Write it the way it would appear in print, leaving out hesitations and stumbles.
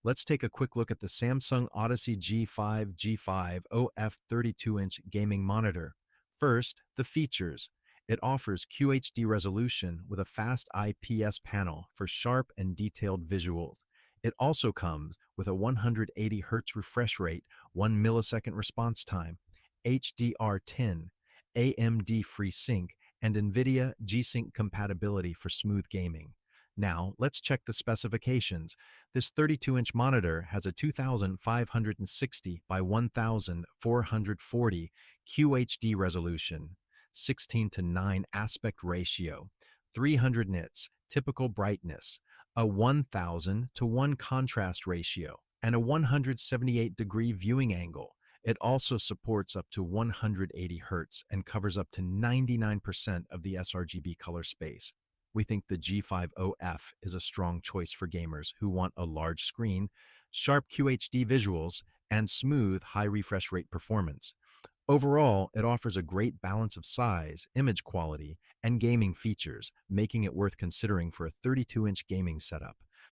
Let's take a quick look at the Samsung Odyssey G50F 32-inch gaming monitor. First, the features. It offers QHD resolution with a fast IPS panel for sharp and detailed visuals. It also comes with a 180 Hz refresh rate, 1 millisecond response time, HDR10, AMD FreeSync, and NVIDIA G-Sync compatibility for smooth gaming. Now, let's check the specifications. This 32-inch monitor has a 2560 by 1440 QHD resolution, 16:9 aspect ratio, 300 nits typical brightness, a 1000:1 contrast ratio, and a 178-degree viewing angle. It also supports up to 180 Hz and covers up to 99% of the sRGB color space. We think the G50F is a strong choice for gamers who want a large screen, sharp QHD visuals, and smooth high refresh rate performance. Overall, it offers a great balance of size, image quality, and gaming features, making it worth considering for a 32-inch gaming setup.